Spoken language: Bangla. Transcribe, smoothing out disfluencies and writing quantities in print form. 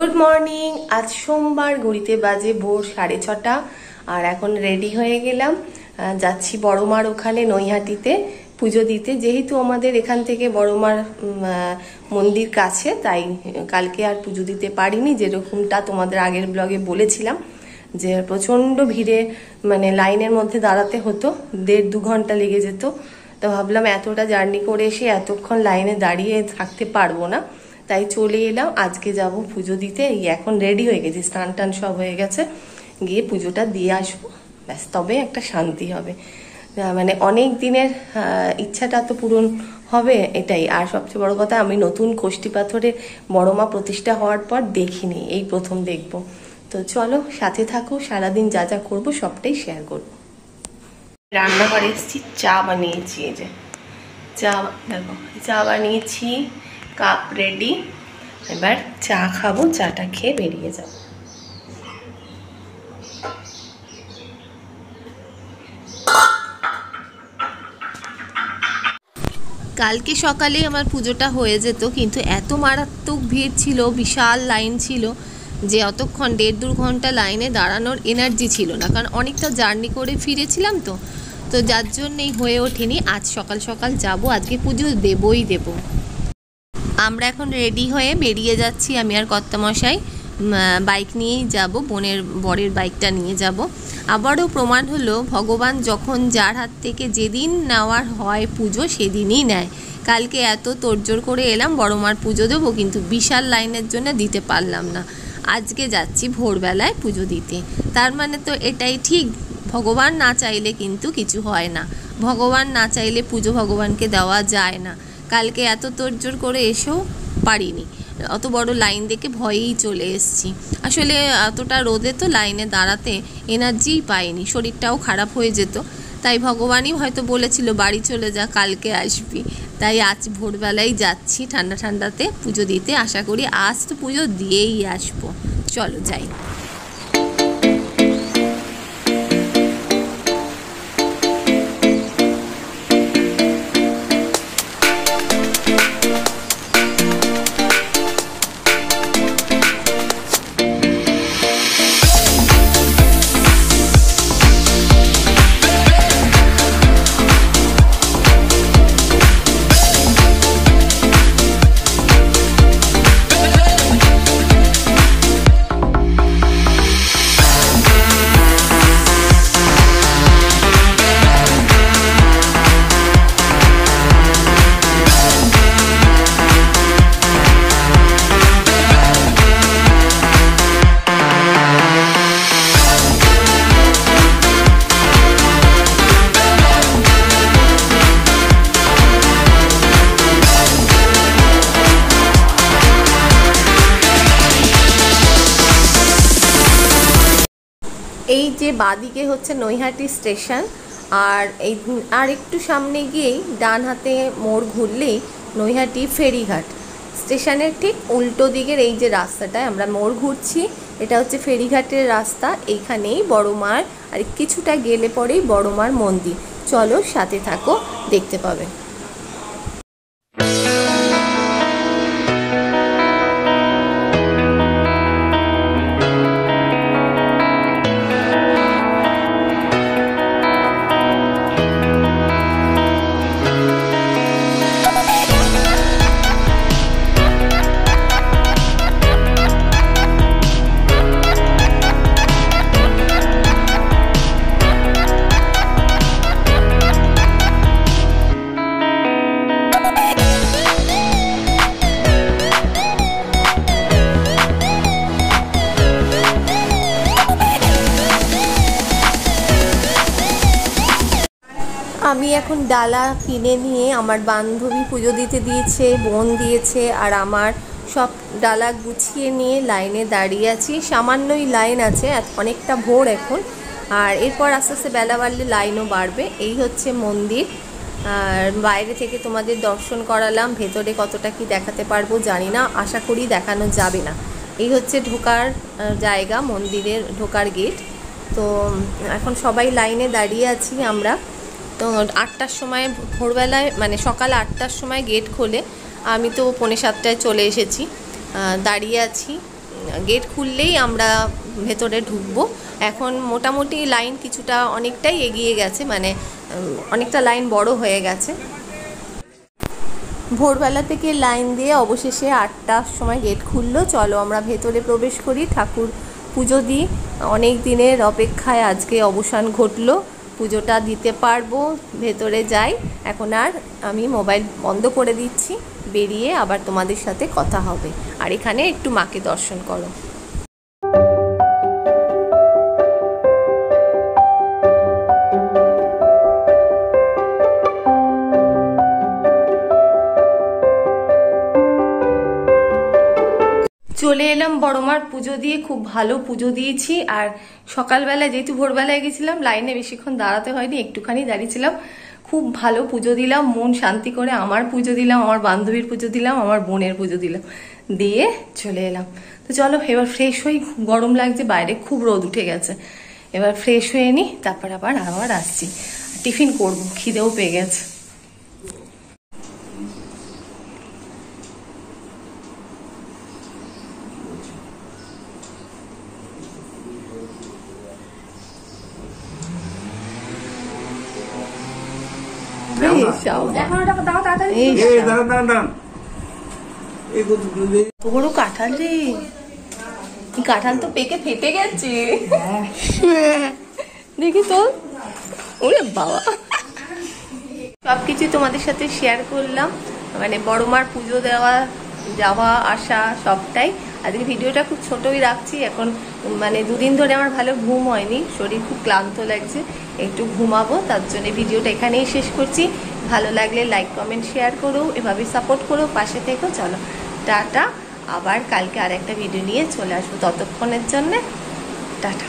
Good morning. आज सोमवार घड़ीते बाजे भोर 6:30 और এখন রেডি হয়ে গেলাম। যাচ্ছি বড়মার ওখানে নৈহাটিতে পুজো দিতে। যেহেতু আমাদের এখান থেকে বড়মার মন্দির কাছে, তাই কালকে আর পুজো দিতে পারিনি। যেরকমটা তোমাদের আগের ব্লগে বলেছিলাম যে প্রচন্ড ভিড়ে মানে লাইনের মধ্যে দাঁড়াতে হতো, 1.5-2 ঘন্টা লেগে যেত। তো ভাবলাম এতটা জার্নি করে এসে এতক্ষণ লাইনে দাঁড়িয়ে থাকতে পারবো না, তাই চলে এলাম। আজকে যাব পুজো দিতে। এই এখন রেডি হয়ে গেছি, স্নান টান সব হয়ে গেছে, গিয়ে পুজোটা দিয়ে আসবো, ব্যাস তবে একটা শান্তি হবে। মানে অনেক দিনের ইচ্ছাটা তো পূরণ হবে, এটাই। আর সবচেয়ে বড় কথা, আমি নতুন কষ্টি পাথরে বড়মা প্রতিষ্ঠা হওয়ার পর দেখিনি, এই প্রথম দেখব। তো চলো সাথে থাকো, সারাদিন যা যা করবো সবটাই শেয়ার করবো। রান্নাঘরে এসেছি, চা বানিয়েছি। এই যে চা, দেখো চা বানিয়েছি, কাপ রেডি। এবার চা খাবো, চাটা খেয়ে বেরিয়ে যাব। কালকে সকালে আমার পুজোটা হয়ে যেত, কিন্তু এত মারাত্মক ভিড় ছিল, বিশাল লাইন ছিল, যে অতক্ষণ 1.5-2 ঘন্টা লাইনে দাঁড়ানোর এনার্জি ছিল না। কারণ অনেকটা জার্নি করে ফিরেছিলাম, তো যার জন্যই হয়ে ওঠেনি। আজ সকাল সকাল যাব, আজকে পুজো দেবই দেব। আমরা এখন রেডি হয়ে বেরিয়ে যাচ্ছি, আমি আর কর্তামশাই। বাইক নিয়েই যাব, বরের বাইকটা নিয়ে যাব। আবারও প্রমাণ হলো, ভগবান যখন যার হাত থেকে যেদিন নেওয়ার হয় পুজো সেদিনই নেয়। কালকে এত তোড়জোড় করে এলাম বড়মার পুজো দেবো, কিন্তু বিশাল লাইনের জন্য দিতে পারলাম না। আজকে যাচ্ছি ভোরবেলায় পুজো দিতে। তার মানে তো এটাই ঠিক, ভগবান না চাইলে কিন্তু কিছু হয় না। ভগবান না চাইলে পুজো ভগবানকে দেওয়া যায় না। কালকে এত তোড়জোড় করে এসেও পারিনি, অত বড় লাইন দেখে ভয়েই চলে এসেছি। আসলে এতটা রোদে তো লাইনে দাঁড়াতে এনার্জিই পাইনি, শরীরটাও খারাপ হয়ে যেত। তাই ভগবানই হয়তো বলেছিল বাড়ি চলে যা, কালকে আসবি। তাই আজ ভোরবেলায় যাচ্ছি ঠান্ডা ঠান্ডাতে পুজো দিতে। আশা করি আজ তো পুজো দিয়েই আসবো। চলো যাই। এই যে বাদিকে হচ্ছে নৈহাটি স্টেশন, আর একটু সামনে গিয়েই ডান হাতে মোড় ঘুরলেই নৈহাটি ফেরিঘাট। স্টেশনের ঠিক উল্টো দিকের এই যে রাস্তাটায় আমরা মোড় ঘুরছি, এটা হচ্ছে ফেরিঘাটের রাস্তা। এইখানেই বড়মার, আর কিছুটা গেলে পরেই বড়মার মন্দির। চলো সাথে থাকো, দেখতে পাবে। আমি এখন ডালা কিনে নিয়ে, আমার বান্ধবী পুজো দিতে দিয়েছে, বোন দিয়েছে, আর আমার সব ডালা গুছিয়ে নিয়ে লাইনে দাঁড়িয়ে আছি। সামান্যই লাইন আছে, অনেকটা ভোর এখন, আর এরপর আস্তে আস্তে বেলা বাড়লে লাইনও বাড়বে। এই হচ্ছে মন্দির, আর বাইরে থেকে তোমাদের দর্শন করালাম। ভেতরে কতটা কি দেখাতে পারবো জানি না, আশা করি দেখানো যাবে না। এই হচ্ছে ঢোকার জায়গা, মন্দিরের ঢোকার গেট। তো এখন সবাই লাইনে দাঁড়িয়ে আছি আমরা। তো 8টার সময় ভোরবেলায়, মানে সকাল 8টার সময় গেট খোলে। আমি তো 6:45টায় চলে এসেছি, দাঁড়িয়ে আছি। গেট খুললেই আমরা ভেতরে ঢুকবো। এখন মোটামুটি লাইন কিছুটা অনেকটাই এগিয়ে গেছে, মানে অনেকটা লাইন বড় হয়ে গেছে। ভোরবেলা থেকে লাইন দিয়ে অবশেষে 8টার সময় গেট খুললো। চলো আমরা ভেতরে প্রবেশ করি, ঠাকুর পুজো দিই। অনেক দিনের অপেক্ষায় আজকে অবসান ঘটলো, পুজোটা দিতে পারবো। ভেতরে যাই। এখন আর আমি মোবাইল বন্ধ করে দিচ্ছি, বেরিয়ে আবার তোমাদের সাথে কথা হবে। আর এখানে একটু মাকে দর্শন করো। চলে এলাম বড়মার পুজো দিয়ে, খুব ভালো পুজো দিয়েছি। আর সকালবেলা যেহেতু ভোরবেলায় গেছিলাম, লাইনে বেশিক্ষণ দাঁড়াতে হয়নি, একটুখানি দাঁড়িয়েছিলাম। খুব ভালো পুজো দিলাম, মন শান্তি করে। আমার পুজো দিলাম, আমার বান্ধবীর পুজো দিলাম, আমার বোনের পুজো দিলাম, দিয়ে চলে এলাম। তো চলো এবার ফ্রেশ হই, গরম লাগছে, বাইরে খুব রোদ উঠে গেছে। এবার ফ্রেশ হয়ে নিই, তারপর আবার আসছি। টিফিন করবো, খিদেও পেয়ে গেছে। বড় কাঁঠাল রে, কাঁঠাল তো পেকে ফেটে গেছে। দেখি তো, ওরে বাবা। সবকিছু তোমাদের সাথে শেয়ার করলাম, মানে বড়মার পুজো দেওয়া, যাওয়া আসা সবটাই। আজকে ভিডিওটা খুব ছোটই রাখছি। এখন মানে দুদিন ধরে আমার ভালো ঘুম হয়নি, শরীর খুব ক্লান্ত লাগছে, একটু ঘুমাবো। তার জন্য ভিডিওটা এখানেই শেষ করছি। ভালো লাগলে লাইক কমেন্ট শেয়ার করো, এভাবে সাপোর্ট করো, পাশে থেকো। চলো টাটা, আবার কালকে আর একটা ভিডিও নিয়ে চলে আসবো। ততক্ষণের জন্য টাটা।